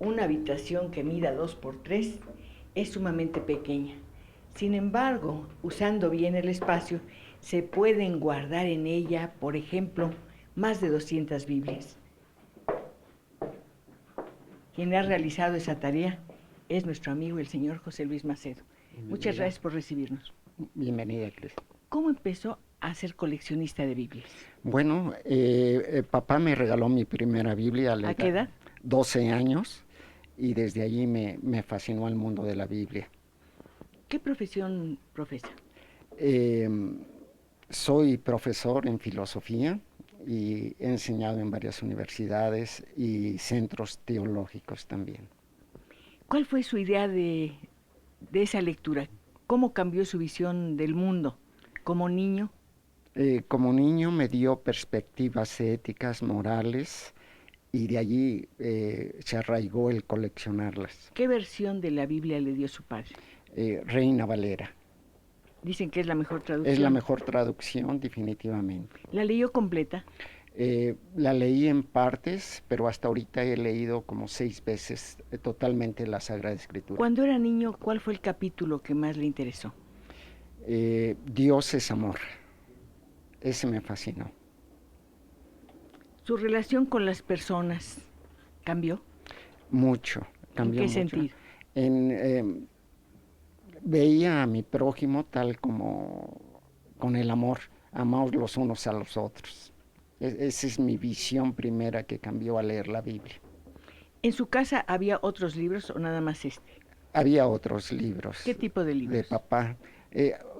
Una habitación que mida 2 por 3 es sumamente pequeña. Sin embargo, usando bien el espacio, se pueden guardar en ella, por ejemplo, más de 200 Biblias. Quien ha realizado esa tarea es nuestro amigo el señor José Luis Macedo. Muchas gracias por recibirnos. Bienvenida, Cris. ¿Cómo empezó a ser coleccionista de Biblias? Bueno, papá me regaló mi primera Biblia ¿A qué edad? 12 años y desde allí me fascinó el mundo de la Biblia. ¿Qué profesión profesa? Eh, Soy profesor en filosofía y he enseñado en varias universidades y centros teológicos también. ¿Cuál fue su idea de esa lectura? ¿Cómo cambió su visión del mundo como niño? Como niño me dio perspectivas éticas, morales, y de allí se arraigó el coleccionarlas. ¿Qué versión de la Biblia le dio su padre? Reina Valera. Dicen que es la mejor Es la traducción. mejor traducción, definitivamente. ¿La leyó completa? La leí en partes, pero hasta ahorita he leído como 6 veces totalmente la Sagrada Escritura. Cuando era niño, ¿cuál fue el capítulo que más le interesó? Dios es amor. Ese me fascinó. ¿Su relación con las personas cambió? Mucho, cambió ¿En qué mucho. sentido? Veía a mi prójimo tal como con el amor, amaos los unos a los otros. Esa es mi visión primera que cambió al leer la Biblia. ¿En su casa había otros libros o nada más este? Había otros libros. ¿Qué tipo de libros? De papá.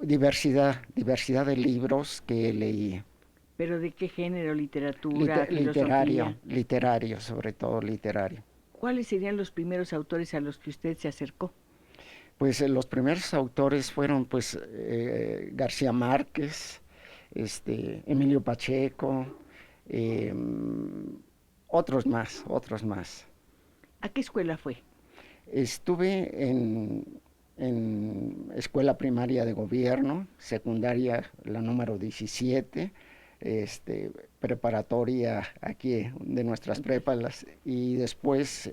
Diversidad de libros que leía. ¿Pero de qué género? ¿Literatura, filosofía? Literario, sobre todo literario. ¿Cuáles serían los primeros autores a los que usted se acercó? Pues los primeros autores fueron pues García Márquez, Emilio Pacheco, otros más. ¿A qué escuela fue? Estuve en escuela primaria de gobierno, secundaria la número 17, preparatoria aquí de nuestras prepas y después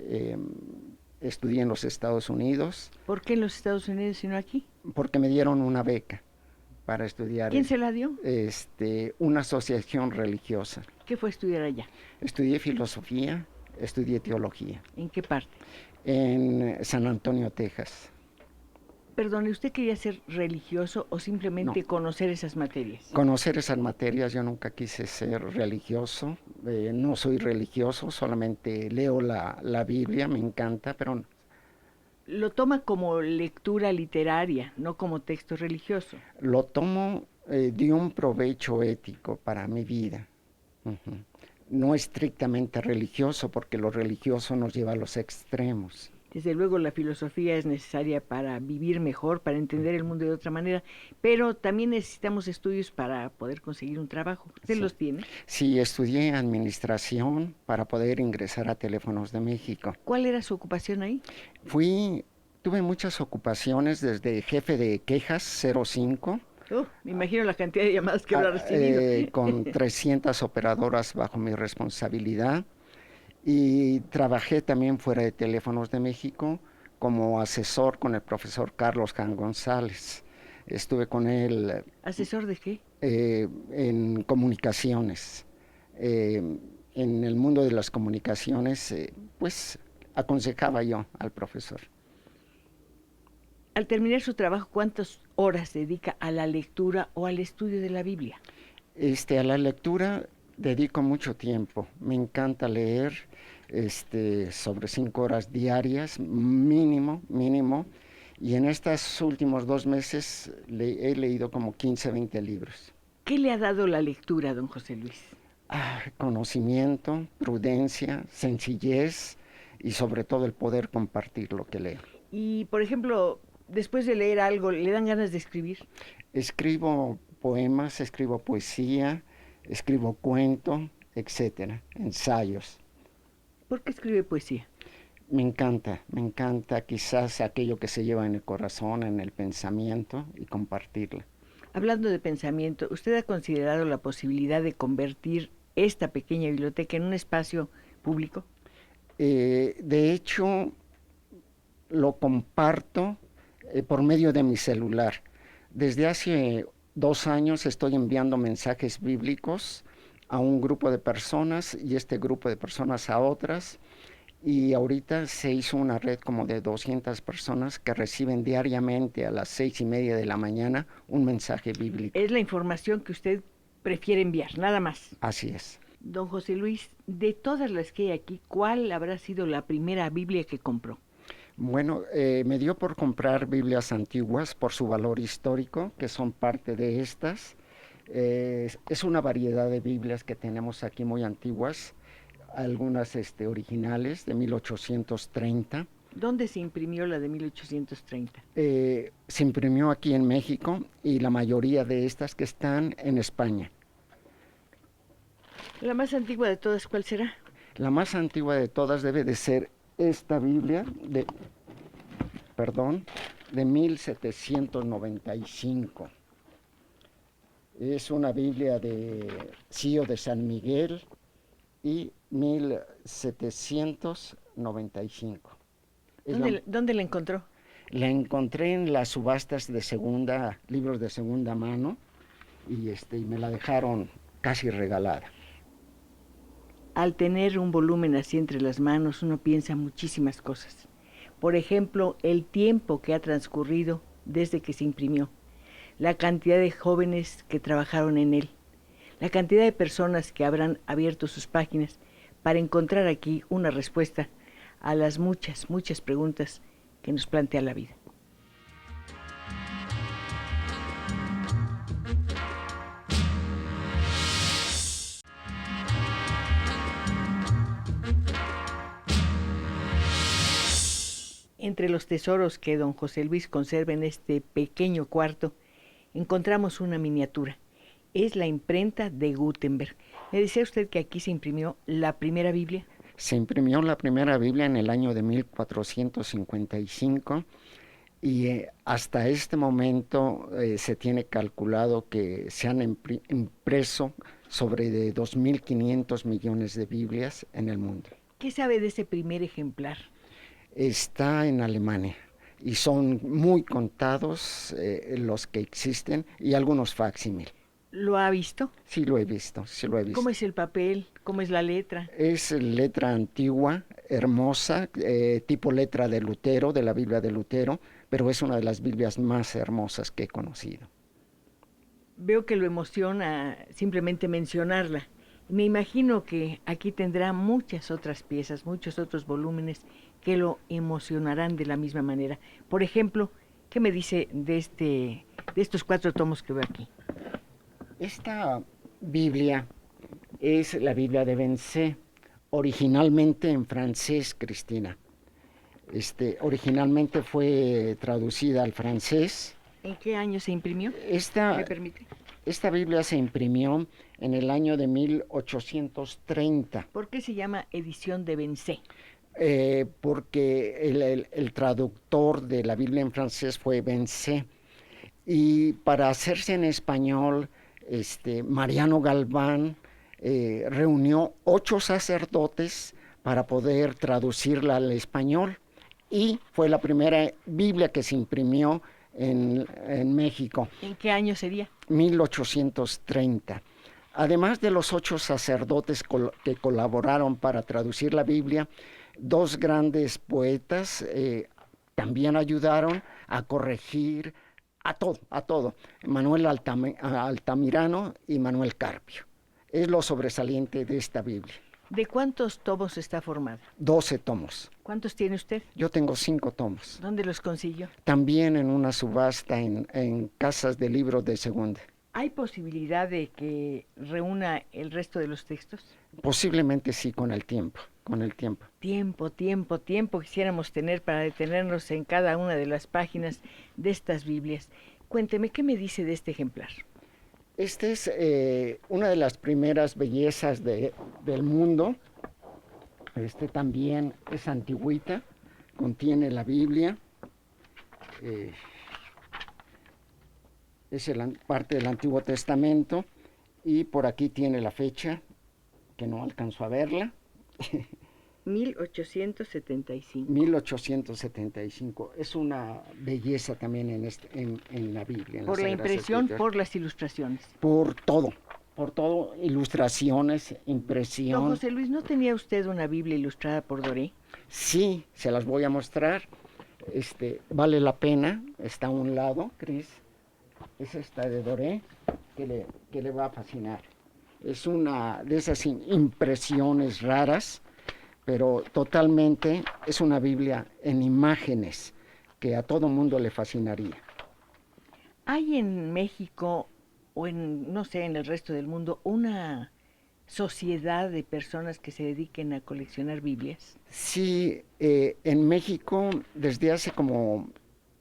estudié en los Estados Unidos. ¿Por qué en los Estados Unidos y no aquí? Porque me dieron una beca para estudiar. ¿Quién se la dio? Una asociación religiosa. ¿Qué fue a estudiar allá? Estudié filosofía, estudié teología. ¿En qué parte? En San Antonio, Texas. Perdone, ¿usted quería ser religioso o simplemente No. conocer esas materias? Conocer esas materias, yo nunca quise ser religioso, no soy religioso, solamente leo la Biblia, me encanta, pero... Lo toma como lectura literaria, no como texto religioso. Lo tomo de un provecho ético para mi vida. Uh-huh. No estrictamente religioso, porque lo religioso nos lleva a los extremos. Desde luego la filosofía es necesaria para vivir mejor, para entender el mundo de otra manera, pero también necesitamos estudios para poder conseguir un trabajo. ¿Usted Sí. los tiene? Sí, estudié administración para poder ingresar a Teléfonos de México. ¿Cuál era su ocupación ahí? Tuve muchas ocupaciones, desde jefe de quejas 05. Me imagino la cantidad de llamadas que habrá recibido. Con 300 operadoras bajo mi responsabilidad. Y trabajé también fuera de Teléfonos de México como asesor con el profesor Carlos Jan González. Estuve con él. ¿Asesor de qué? En comunicaciones. En el mundo de las comunicaciones, pues aconsejaba yo al profesor. Al terminar su trabajo, ¿cuántas horas dedica a la lectura o al estudio de la Biblia? A la lectura dedico mucho tiempo. Me encanta leer sobre 5 horas diarias, mínimo. Y en estos últimos 2 meses he leído como 15, 20 libros. ¿Qué le ha dado la lectura, don José Luis? Conocimiento, prudencia, sencillez y sobre todo el poder compartir lo que leo. Y, por ejemplo, después de leer algo, ¿le dan ganas de escribir? Escribo poemas, escribo poesía, escribo cuento, etcétera, ensayos. ¿Por qué escribe poesía? Me encanta quizás aquello que se lleva en el corazón, en el pensamiento y compartirla. Hablando de pensamiento, ¿usted ha considerado la posibilidad de convertir esta pequeña biblioteca en un espacio público? De hecho, lo comparto por medio de mi celular. Desde hace 2 años estoy enviando mensajes bíblicos a un grupo de personas y este grupo de personas a otras. Y ahorita se hizo una red como de 200 personas que reciben diariamente a las 6:30 de la mañana un mensaje bíblico. Es la información que usted prefiere enviar, nada más. Así es. Don José Luis, de todas las que hay aquí, ¿cuál habrá sido la primera Biblia que compró? Bueno, me dio por comprar Biblias antiguas por su valor histórico, que son parte de estas. Es una variedad de Biblias que tenemos aquí muy antiguas, algunas originales de 1830. ¿Dónde se imprimió la de 1830? Se imprimió aquí en México y la mayoría de estas que están en España. ¿La más antigua de todas cuál será? La más antigua de todas debe de ser esta Biblia de 1795. Es una Biblia de Cío de San Miguel y 1795. ¿Dónde la encontró? La encontré en las subastas de libros de segunda mano, y me la dejaron casi regalada. Al tener un volumen así entre las manos, uno piensa muchísimas cosas. Por ejemplo, el tiempo que ha transcurrido desde que se imprimió, la cantidad de jóvenes que trabajaron en él, la cantidad de personas que habrán abierto sus páginas para encontrar aquí una respuesta a las muchas, muchas preguntas que nos plantea la vida. Entre los tesoros que don José Luis conserva en este pequeño cuarto, encontramos una miniatura. Es la imprenta de Gutenberg. ¿Me decía usted que aquí se imprimió la primera Biblia? Se imprimió la primera Biblia en el año de 1455 y hasta este momento se tiene calculado que se han impreso sobre de 2.500 millones de Biblias en el mundo. ¿Qué sabe de ese primer ejemplar? Está en Alemania y son muy contados los que existen y algunos facsímil. ¿Lo ha visto? Sí lo he visto, sí lo he visto. ¿Cómo es el papel? ¿Cómo es la letra? Es letra antigua, hermosa, tipo letra de Lutero, de la Biblia de Lutero, pero es una de las Biblias más hermosas que he conocido. Veo que lo emociona simplemente mencionarla. Me imagino que aquí tendrá muchas otras piezas, muchos otros volúmenes que lo emocionarán de la misma manera. Por ejemplo, ¿qué me dice de estos 4 tomos que veo aquí? Esta Biblia es la Biblia de Bencé, originalmente en francés, Cristina. Originalmente fue traducida al francés. ¿En qué año se imprimió? ¿Me permite? Esta Biblia se imprimió en el año de 1830. ¿Por qué se llama edición de Bencé? Porque el traductor de la Biblia en francés fue Bencé. Y para hacerse en español, Mariano Galván reunió 8 sacerdotes para poder traducirla al español. Y fue la primera Biblia que se imprimió en México. ¿En qué año sería? 1830. Además de los 8 sacerdotes que colaboraron para traducir la Biblia, 2 grandes poetas también ayudaron a corregir a todo. Manuel Altamirano y Manuel Carpio. Es lo sobresaliente de esta Biblia. ¿De cuántos tomos está formada? 12 tomos. ¿Cuántos tiene usted? Yo tengo 5 tomos. ¿Dónde los consiguió? También en una subasta en casas de libros de segunda. ¿Hay posibilidad de que reúna el resto de los textos? Posiblemente sí, con el tiempo. Tiempo quisiéramos tener para detenernos en cada una de las páginas de estas Biblias. Cuénteme, ¿qué me dice de este ejemplar? Esta es una de las primeras bellezas del mundo. También es antigüita, contiene la Biblia. Es parte del Antiguo Testamento y por aquí tiene la fecha, que no alcanzo a verla. 1875. 1875. Es una belleza también en la Biblia. En por las la Sagradas impresión, Escrituras. por las ilustraciones. Por todo, ilustraciones, Don impresión. José Luis, ¿no tenía usted una Biblia ilustrada por Doré? Sí, se las voy a mostrar. Vale la pena, está a un lado, Cris. Es esta de Doré, que le va a fascinar. Es una de esas impresiones raras, pero totalmente es una Biblia en imágenes que a todo mundo le fascinaría. ¿Hay en México o no sé, en el resto del mundo una sociedad de personas que se dediquen a coleccionar Biblias? Sí, en México desde hace como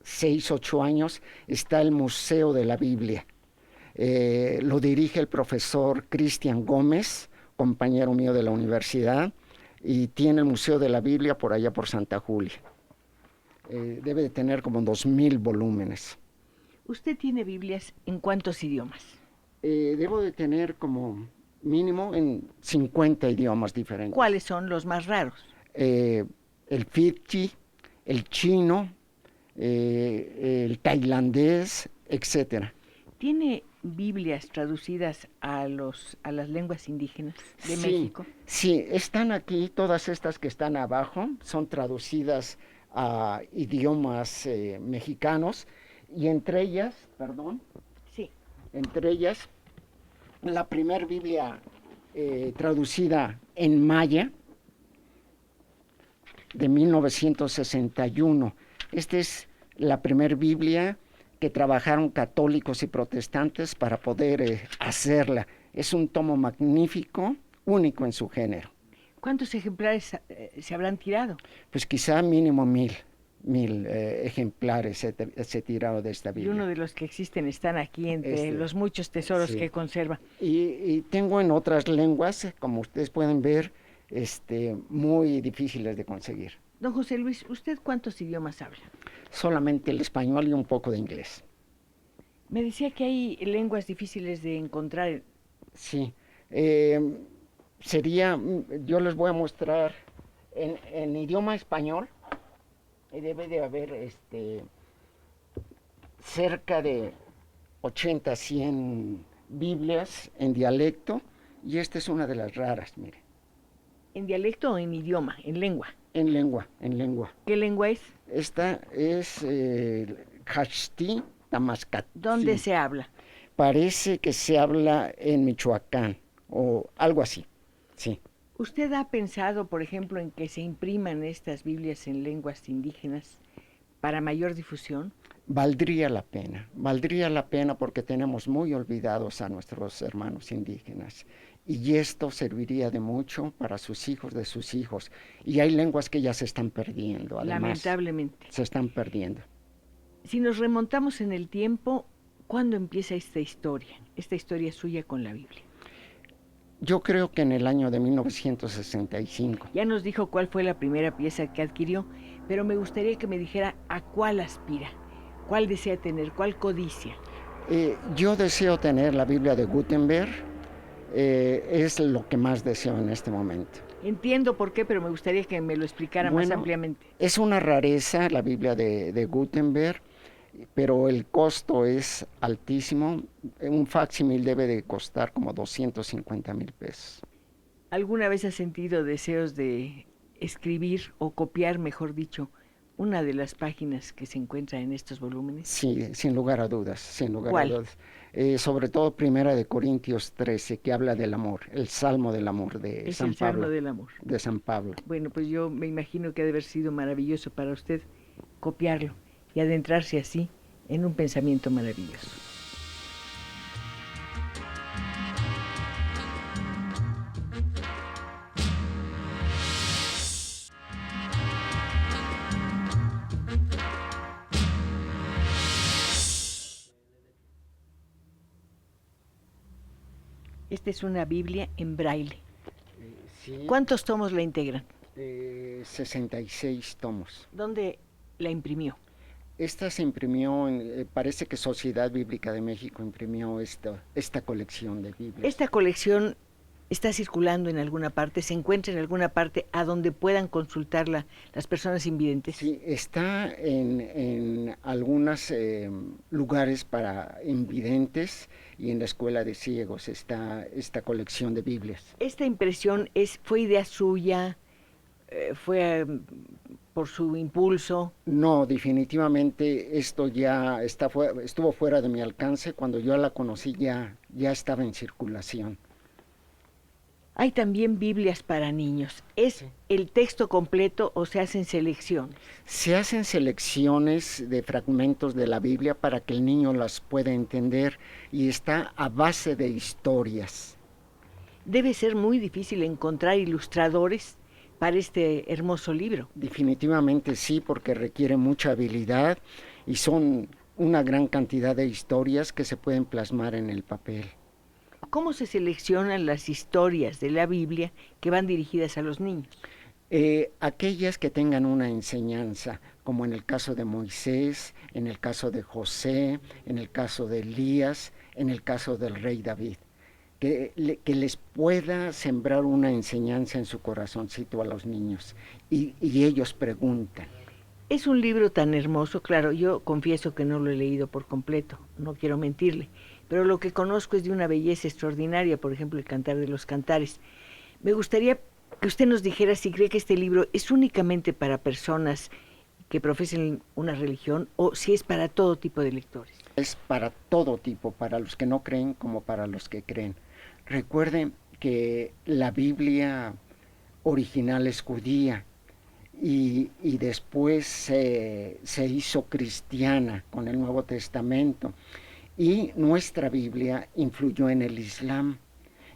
6, 8 años está el Museo de la Biblia. Lo dirige el profesor Cristian Gómez, compañero mío de la universidad, y tiene el Museo de la Biblia por allá por Santa Julia. Debe de tener como 2,000 volúmenes. ¿Usted tiene Biblias en cuántos idiomas? Debo de tener como mínimo en 50 idiomas diferentes. ¿Cuáles son los más raros? El fidji, el chino, el tailandés, etcétera. ¿Tiene Biblias traducidas a las lenguas indígenas de México? Sí, están aquí, todas estas que están abajo, son traducidas a idiomas mexicanos, y entre ellas, Sí. entre ellas, la primer Biblia traducida en maya, de 1961. Esta es la primer Biblia que trabajaron católicos y protestantes para poder hacerla. Es un tomo magnífico, único en su género. ¿Cuántos ejemplares se habrán tirado? Pues quizá mínimo 1,000 ejemplares se tiraron de esta Biblia. Y uno de los que existen están aquí entre los muchos tesoros que conserva. Y tengo en otras lenguas, como ustedes pueden ver, muy difíciles de conseguir. Don José Luis, ¿usted cuántos idiomas habla? Solamente el español y un poco de inglés. Me decía que hay lenguas difíciles de encontrar. Sí. Yo les voy a mostrar en idioma español, debe de haber cerca de 80, 100 Biblias en dialecto, y esta es una de las raras, mire. ¿En dialecto o en idioma, en lengua? En lengua. ¿Qué lengua es? Esta es Jachti Tamascatzi. ¿Dónde se habla? Parece que se habla en Michoacán o algo así, sí. ¿Usted ha pensado, por ejemplo, en que se impriman estas Biblias en lenguas indígenas para mayor difusión? Valdría la pena porque tenemos muy olvidados a nuestros hermanos indígenas, y esto serviría de mucho para sus hijos de sus hijos, y hay lenguas que ya se están perdiendo, además. Lamentablemente. Se están perdiendo. Si nos remontamos en el tiempo, ¿cuándo empieza esta historia suya con la Biblia? Yo creo que en el año de 1965. Ya nos dijo cuál fue la primera pieza que adquirió, pero me gustaría que me dijera a cuál aspira, cuál desea tener, cuál codicia. Yo deseo tener la Biblia de Gutenberg, es lo que más deseo en este momento. Entiendo por qué, pero me gustaría que me lo explicara más ampliamente. Es una rareza la Biblia de Gutenberg, pero el costo es altísimo. Un facsímil debe de costar como 250,000 pesos. ¿Alguna vez has sentido deseos de escribir o copiar, mejor dicho, una de las páginas que se encuentra en estos volúmenes? Sí, sin lugar a dudas, ¿Cuál? Sobre todo Primera de Corintios 13, que habla del amor, el Salmo del Amor de San Pablo. Salmo del Amor. De San Pablo. Bueno, pues yo me imagino que ha de haber sido maravilloso para usted copiarlo y adentrarse así en un pensamiento maravilloso. Esta es una Biblia en braille. Sí. ¿Cuántos tomos la integran? 66 tomos. ¿Dónde la imprimió? Esta se imprimió, parece que Sociedad Bíblica de México imprimió esta colección de Biblias. Esta colección ¿Está circulando en alguna parte? ¿Se encuentra en alguna parte a donde puedan consultarla las personas invidentes? Sí, está en algunos lugares para invidentes y en la Escuela de Ciegos está esta colección de Biblias. ¿Esta impresión fue idea suya? ¿Fue por su impulso? No, definitivamente esto ya estuvo fuera de mi alcance. Cuando yo la conocí ya estaba en circulación. Hay también Biblias para niños. ¿Es el texto completo o se hacen selecciones? Se hacen selecciones de fragmentos de la Biblia para que el niño las pueda entender y está a base de historias. Debe ser muy difícil encontrar ilustradores para este hermoso libro. Definitivamente sí, porque requiere mucha habilidad y son una gran cantidad de historias que se pueden plasmar en el papel. ¿Cómo se seleccionan las historias de la Biblia que van dirigidas a los niños? Aquellas que tengan una enseñanza, como en el caso de Moisés, en el caso de José, en el caso de Elías, en el caso del rey David, que les pueda sembrar una enseñanza en su corazoncito a los niños y ellos preguntan. Es un libro tan hermoso, claro, yo confieso que no lo he leído por completo, no quiero mentirle, pero lo que conozco es de una belleza extraordinaria, por ejemplo, el Cantar de los Cantares. Me gustaría que usted nos dijera si cree que este libro es únicamente para personas que profesen una religión o si es para todo tipo de lectores. Es para todo tipo, para los que no creen como para los que creen. Recuerden que la Biblia original es judía y después se hizo cristiana con el Nuevo Testamento y nuestra Biblia influyó en el Islam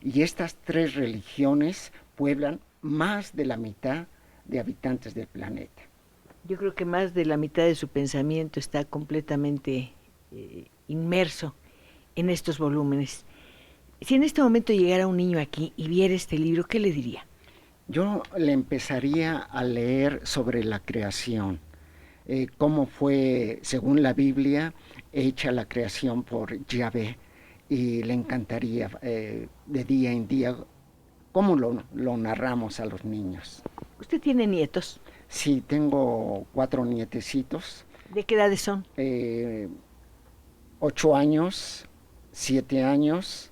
y estas tres religiones pueblan más de la mitad de habitantes del planeta. Yo creo que más de la mitad de su pensamiento está completamente inmerso en estos volúmenes. Si en este momento llegara un niño aquí y viera este libro, ¿qué le diría? Yo le empezaría a leer sobre la creación, cómo fue, según la Biblia, hecha la creación por Yahvé, y le encantaría de día en día cómo lo narramos a los niños. ¿Usted tiene nietos? Sí, tengo 4 nietecitos. ¿De qué edades son? 8 años, 7 años,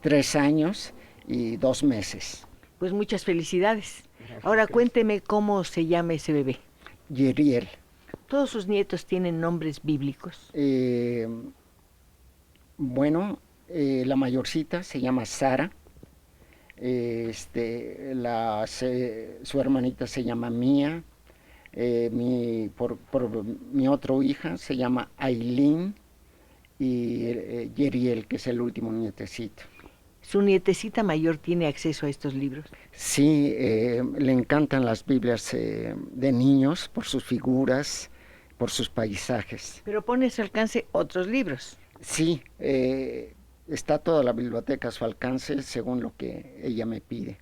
3 años y 2 meses. Pues muchas felicidades. Ahora cuénteme cómo se llama ese bebé. Yeriel. ¿Todos sus nietos tienen nombres bíblicos? Bueno, la mayorcita se llama Sara. Su hermanita se llama Mía. Por mi otra hija se llama Aileen y Yeriel, que es el último nietecito. ¿Su nietecita mayor tiene acceso a estos libros? Sí, le encantan las Biblias de niños por sus figuras, por sus paisajes. Pero pone a su alcance otros libros. Sí, está toda la biblioteca a su alcance según lo que ella me pide.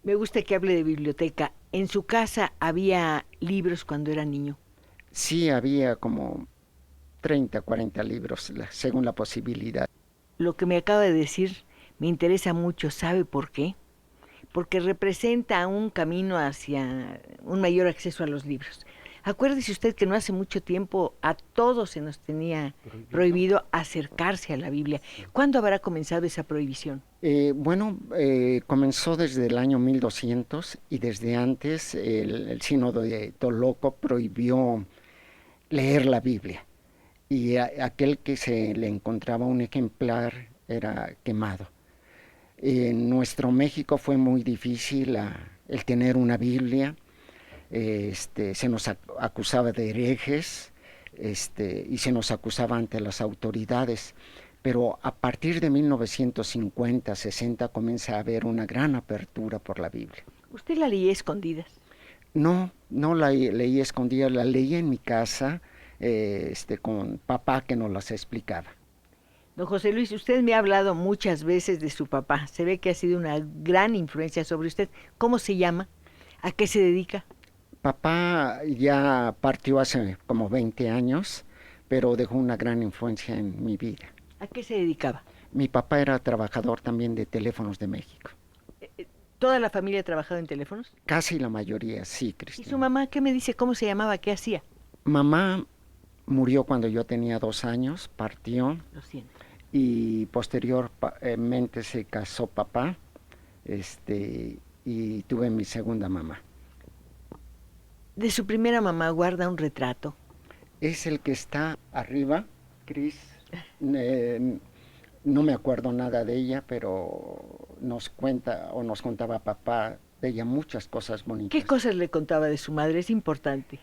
Me gusta que hable de biblioteca. ¿En su casa había libros cuando era niño? Sí, había como 30, 40 libros, según la posibilidad. Lo que me acaba de decir me interesa mucho. ¿Sabe por qué? Porque representa un camino hacia un mayor acceso a los libros. Acuérdese usted que no hace mucho tiempo a todos se nos tenía prohibido acercarse a la Biblia. ¿Cuándo habrá comenzado esa prohibición? Comenzó desde el año 1200 y desde antes el sínodo de Toloco prohibió leer la Biblia y aquel que se le encontraba un ejemplar era quemado. En nuestro México fue muy difícil el tener una Biblia. Se nos acusaba de herejes y se nos acusaba ante las autoridades, pero a partir de 1950, 60 comienza a haber una gran apertura por la Biblia. ¿Usted la leía escondidas? No la leí escondida, la leí en mi casa con papá que nos las explicaba. Don José Luis, usted me ha hablado muchas veces de su papá, se ve que ha sido una gran influencia sobre usted. ¿Cómo se llama? ¿A qué se dedica? Papá ya partió hace como 20 años, pero dejó una gran influencia en mi vida. ¿A qué se dedicaba? Mi papá era trabajador también de Teléfonos de México. ¿Toda la familia ha trabajado en teléfonos? Casi la mayoría, sí, ¿Y su Cristina. mamá qué me dice? ¿Cómo se llamaba? ¿Qué hacía? Mamá murió cuando yo tenía 2 años, partió Lo siento. y posteriormente se casó papá, y tuve mi segunda mamá. De su primera mamá guarda un retrato. Es el que está arriba, Cris. Eh, no me acuerdo nada de ella, pero nos cuenta o nos contaba papá de ella muchas cosas bonitas. ¿Qué cosas le contaba de su madre? Es importante.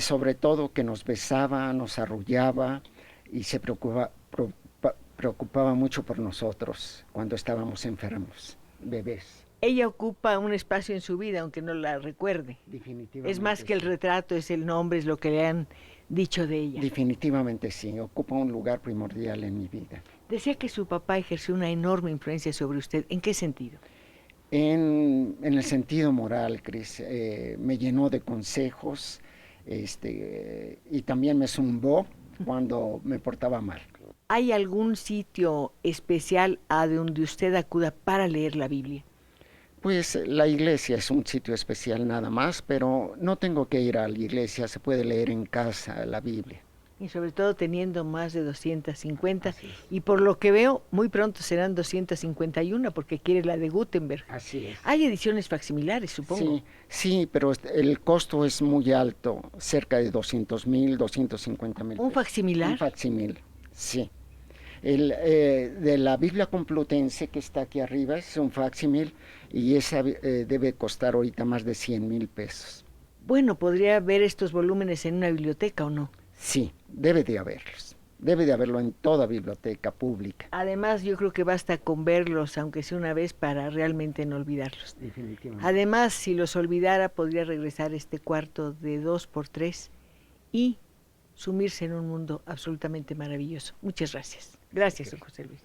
Sobre todo que nos besaba, nos arrullaba y se preocupaba mucho por nosotros cuando estábamos enfermos, bebés. Ella ocupa un espacio en su vida, aunque no la recuerde. Definitivamente. Es más que el sí. retrato, es el nombre, es lo que le han dicho de ella. Definitivamente sí, ocupa un lugar primordial en mi vida. Decía que su papá ejerció una enorme influencia sobre usted. ¿En qué sentido? En el sentido moral, Cris, me llenó de consejos, y también me zumbó cuando me portaba mal. ¿Hay algún sitio especial a donde usted acuda para leer la Biblia? Pues la iglesia es un sitio especial nada más, pero no tengo que ir a la iglesia, se puede leer en casa la Biblia. Y sobre todo teniendo más de 250, Así es. y por lo que veo, muy pronto serán 251, porque quiere la de Gutenberg. Así es. Hay ediciones facsimilares, supongo. Sí, sí, pero el costo es muy alto, cerca de 200,000, 250,000 ¿Un pesos. facsimilar? Un facsímil, sí. De la Biblia Complutense que está aquí arriba es un facsímil y esa debe costar ahorita más de 100,000 pesos. Bueno, podría ver estos volúmenes en una biblioteca o no. Sí, debe de haberlos. Debe de haberlo en toda biblioteca pública. Además, yo creo que basta con verlos, aunque sea una vez, para realmente no olvidarlos. Definitivamente. Además, si los olvidara, podría regresar a este cuarto de 2 por 3 y sumirse en un mundo absolutamente maravilloso. Muchas gracias. Gracias, don José Luis.